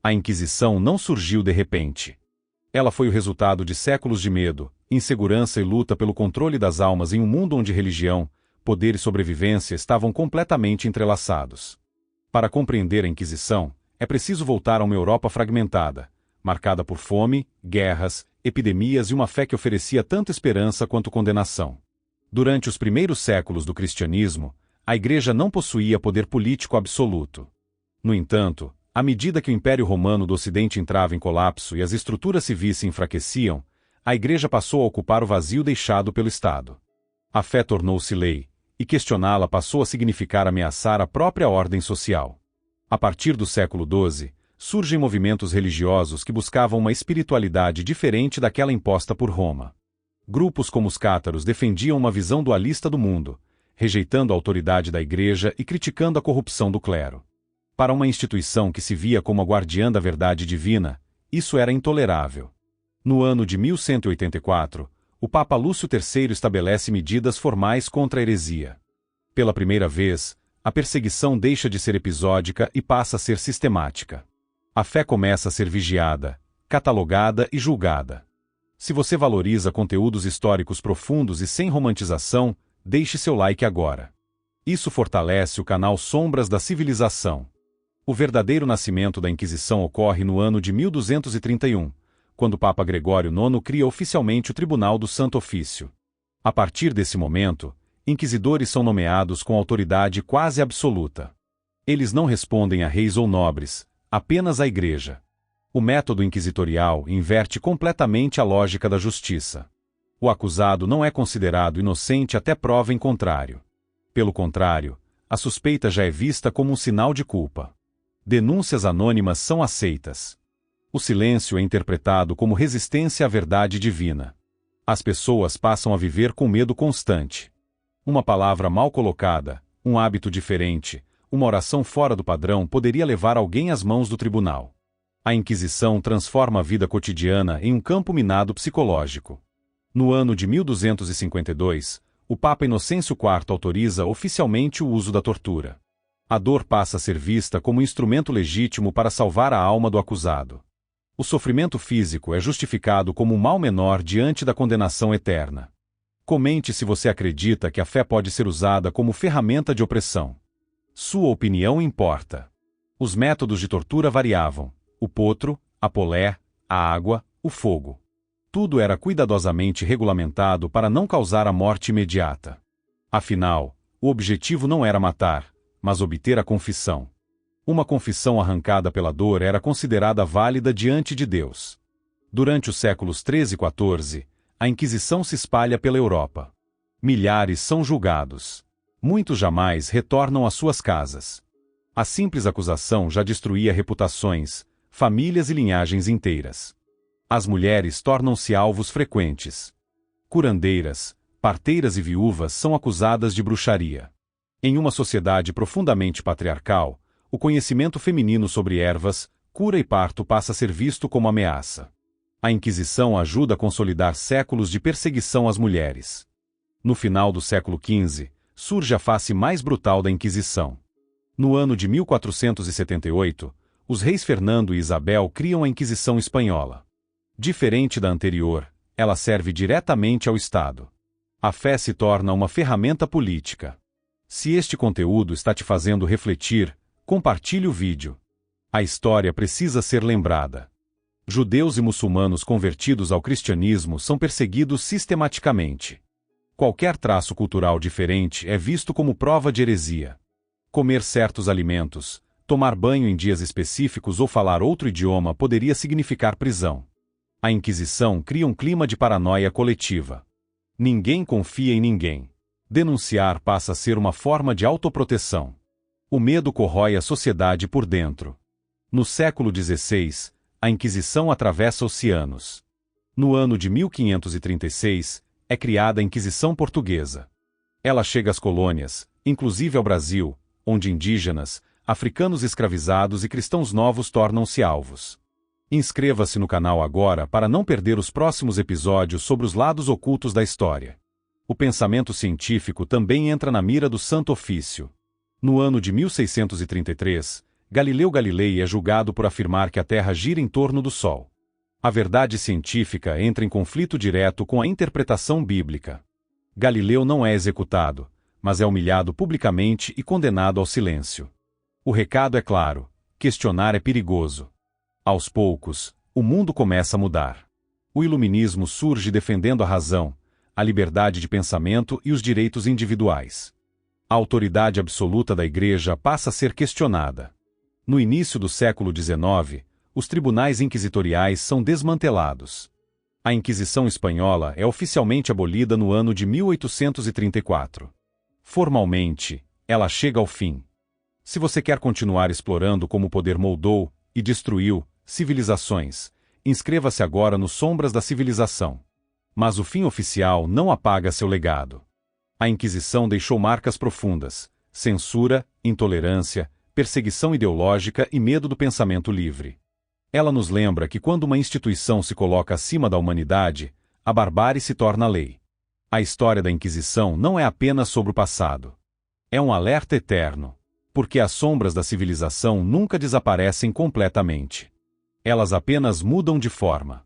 A Inquisição não surgiu de repente. Ela foi o resultado de séculos de medo, insegurança e luta pelo controle das almas em um mundo onde religião, poder e sobrevivência estavam completamente entrelaçados. Para compreender a Inquisição, é preciso voltar a uma Europa fragmentada, marcada por fome, guerras, epidemias e uma fé que oferecia tanto esperança quanto condenação. Durante os primeiros séculos do cristianismo, a Igreja não possuía poder político absoluto. No entanto, à medida que o Império Romano do Ocidente entrava em colapso e as estruturas civis se enfraqueciam, a Igreja passou a ocupar o vazio deixado pelo Estado. A fé tornou-se lei, e questioná-la passou a significar ameaçar a própria ordem social. A partir do século XII, surgem movimentos religiosos que buscavam uma espiritualidade diferente daquela imposta por Roma. Grupos como os cátaros defendiam uma visão dualista do mundo, rejeitando a autoridade da Igreja e criticando a corrupção do clero. Para uma instituição que se via como a guardiã da verdade divina, isso era intolerável. No ano de 1184, o Papa Lúcio III estabelece medidas formais contra a heresia. Pela primeira vez, a perseguição deixa de ser episódica e passa a ser sistemática. A fé começa a ser vigiada, catalogada e julgada. Se você valoriza conteúdos históricos profundos e sem romantização, deixe seu like agora. Isso fortalece o canal Sombras da Civilização. O verdadeiro nascimento da Inquisição ocorre no ano de 1231, quando o Papa Gregório IX cria oficialmente o Tribunal do Santo Ofício. A partir desse momento, inquisidores são nomeados com autoridade quase absoluta. Eles não respondem a reis ou nobres, apenas à Igreja. O método inquisitorial inverte completamente a lógica da justiça. O acusado não é considerado inocente até prova em contrário. Pelo contrário, a suspeita já é vista como um sinal de culpa. Denúncias anônimas são aceitas. O silêncio é interpretado como resistência à verdade divina. As pessoas passam a viver com medo constante. Uma palavra mal colocada, um hábito diferente, uma oração fora do padrão poderia levar alguém às mãos do tribunal. A Inquisição transforma a vida cotidiana em um campo minado psicológico. No ano de 1252, o Papa Inocêncio IV autoriza oficialmente o uso da tortura. A dor passa a ser vista como instrumento legítimo para salvar a alma do acusado. O sofrimento físico é justificado como um mal menor diante da condenação eterna. Comente se você acredita que a fé pode ser usada como ferramenta de opressão. Sua opinião importa. Os métodos de tortura variavam: o potro, a polé, a água, o fogo. Tudo era cuidadosamente regulamentado para não causar a morte imediata. Afinal, o objetivo não era matar, mas obter a confissão. Uma confissão arrancada pela dor era considerada válida diante de Deus. Durante os séculos XIII e XIV, a Inquisição se espalha pela Europa. Milhares são julgados. Muitos jamais retornam às suas casas. A simples acusação já destruía reputações, famílias e linhagens inteiras. As mulheres tornam-se alvos frequentes. Curandeiras, parteiras e viúvas são acusadas de bruxaria. Em uma sociedade profundamente patriarcal, o conhecimento feminino sobre ervas, cura e parto passa a ser visto como ameaça. A Inquisição ajuda a consolidar séculos de perseguição às mulheres. No final do século XV, surge a face mais brutal da Inquisição. No ano de 1478, os reis Fernando e Isabel criam a Inquisição Espanhola. Diferente da anterior, ela serve diretamente ao Estado. A fé se torna uma ferramenta política. Se este conteúdo está te fazendo refletir, compartilhe o vídeo. A história precisa ser lembrada. Judeus e muçulmanos convertidos ao cristianismo são perseguidos sistematicamente. Qualquer traço cultural diferente é visto como prova de heresia. Comer certos alimentos, tomar banho em dias específicos ou falar outro idioma poderia significar prisão. A Inquisição cria um clima de paranoia coletiva. Ninguém confia em ninguém. Denunciar passa a ser uma forma de autoproteção. O medo corrói a sociedade por dentro. No século XVI, a Inquisição atravessa oceanos. No ano de 1536, é criada a Inquisição Portuguesa. Ela chega às colônias, inclusive ao Brasil, onde indígenas, africanos escravizados e cristãos novos tornam-se alvos. Inscreva-se no canal agora para não perder os próximos episódios sobre os lados ocultos da história. O pensamento científico também entra na mira do Santo Ofício. No ano de 1633, Galileu Galilei é julgado por afirmar que a Terra gira em torno do Sol. A verdade científica entra em conflito direto com a interpretação bíblica. Galileu não é executado, mas é humilhado publicamente e condenado ao silêncio. O recado é claro: questionar é perigoso. Aos poucos, o mundo começa a mudar. O iluminismo surge defendendo a razão, a liberdade de pensamento e os direitos individuais. A autoridade absoluta da Igreja passa a ser questionada. No início do século XIX, os tribunais inquisitoriais são desmantelados. A Inquisição Espanhola é oficialmente abolida no ano de 1834. Formalmente, ela chega ao fim. Se você quer continuar explorando como o poder moldou e destruiu civilizações, inscreva-se agora no Sombras da Civilização. Mas o fim oficial não apaga seu legado. A Inquisição deixou marcas profundas: censura, intolerância, perseguição ideológica e medo do pensamento livre. Ela nos lembra que quando uma instituição se coloca acima da humanidade, a barbárie se torna lei. A história da Inquisição não é apenas sobre o passado. É um alerta eterno, porque as sombras da civilização nunca desaparecem completamente. Elas apenas mudam de forma.